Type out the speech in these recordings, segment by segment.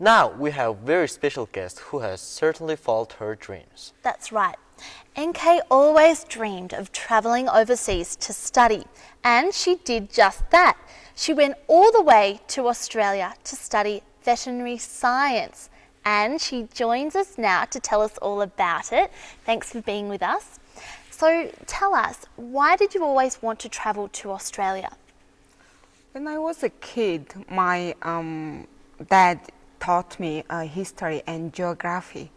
Now we have a very special guest who has certainly followed her dreams. That's right. Enkhe always dreamed of travelling overseas to study, and she did just that. She went all the way to Australia to study veterinary science, and she joins us now to tell us all about it. Thanks for being with us. So tell us, why did you always want to travel to Australia? When I was a kid, my dad taught me history and geography.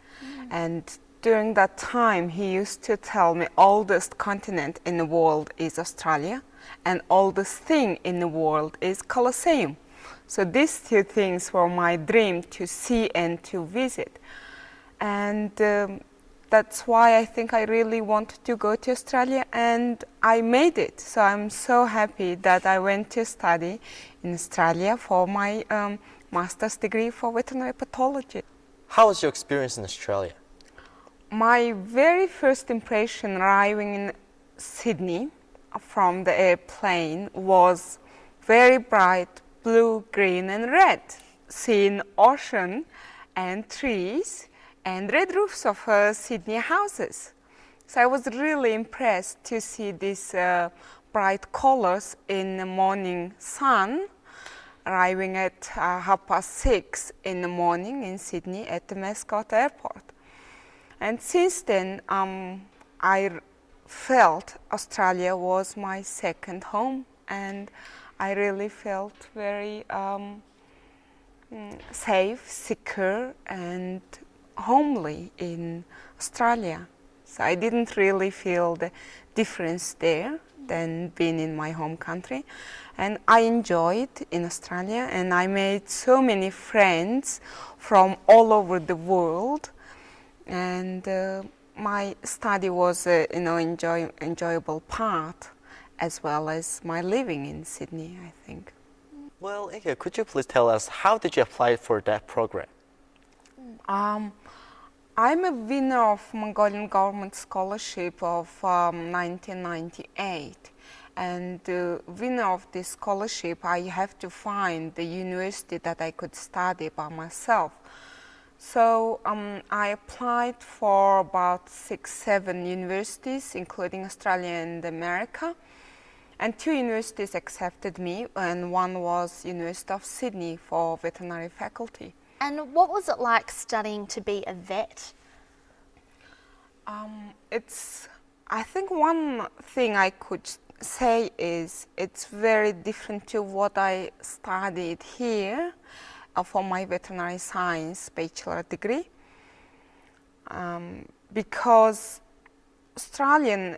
And during that time, he used to tell me oldest continent in the world is Australia and oldest thing in the world is Colosseum. So these two things were my dream to see and to visit. And that's why I think I really wanted to go to Australia, and I made it. So I'm so happy that I went to study in Australia for my master's degree for veterinary pathology. How was your experience in Australia? My very first impression arriving in Sydney from the airplane was very bright blue, green and red. Seeing ocean and trees and red roofs of Sydney houses. So I was really impressed to see these bright colors in the morning sun, arriving at 6:30 in the morning in Sydney at the Mascot Airport. And since then, I felt Australia was my second home, and I really felt very safe, secure, and homely in Australia. So I didn't really feel the difference there than being in my home country. And I enjoyed in Australia, and I made so many friends from all over the world. And my study was enjoyable part, as well as my living in Sydney, I think. Well, Enkhe, could you please tell us how did you apply for that program? I'm a winner of Mongolian government scholarship of 1998, and the winner of this scholarship, I have to find the university that I could study by myself. So I applied for about 6-7 universities, including Australia and America, and 2 universities accepted me, and one was University of Sydney for veterinary faculty. And what was it like studying to be a vet? I think one thing I could say is it's very different to what I studied here for my veterinary science bachelor degree, because Australian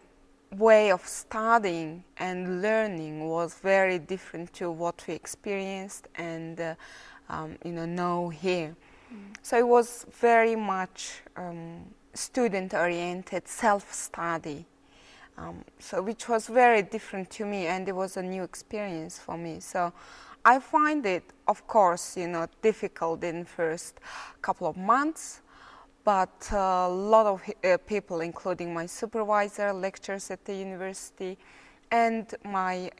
way of studying and learning was very different to what we experienced and know here. So it was very much student-oriented self-study, so which was very different to me, and it was a new experience for me. So I find it, of course, difficult in the first couple of months, but a lot of people, including my supervisor, lecturers at the university, and my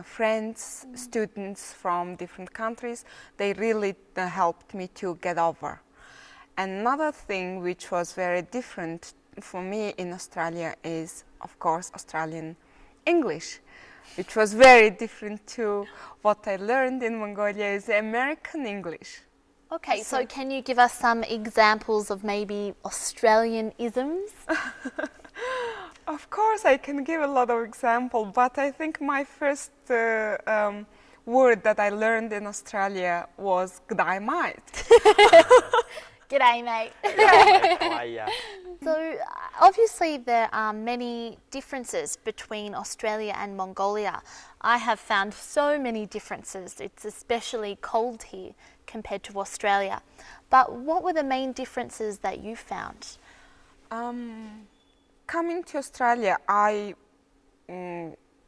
friends, students from different countries, they really helped me to get over. Another thing which was very different for me in Australia is, of course, Australian English, which was very different to what I learned in Mongolia is American English. Okay, so can you give us some examples of maybe Australian isms? Of course, I can give a lot of examples, but I think my first word that I learned in Australia was "g'day, mate." G'day, mate. Yeah. So obviously there are many differences between Australia and Mongolia. I have found so many differences. It's especially cold here compared to Australia. But what were the main differences that you found? Coming to Australia, I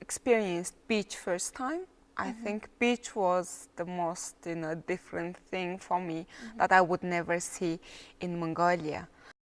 experienced beach first time. I think beach was the most different thing for me that I would never see in Mongolia.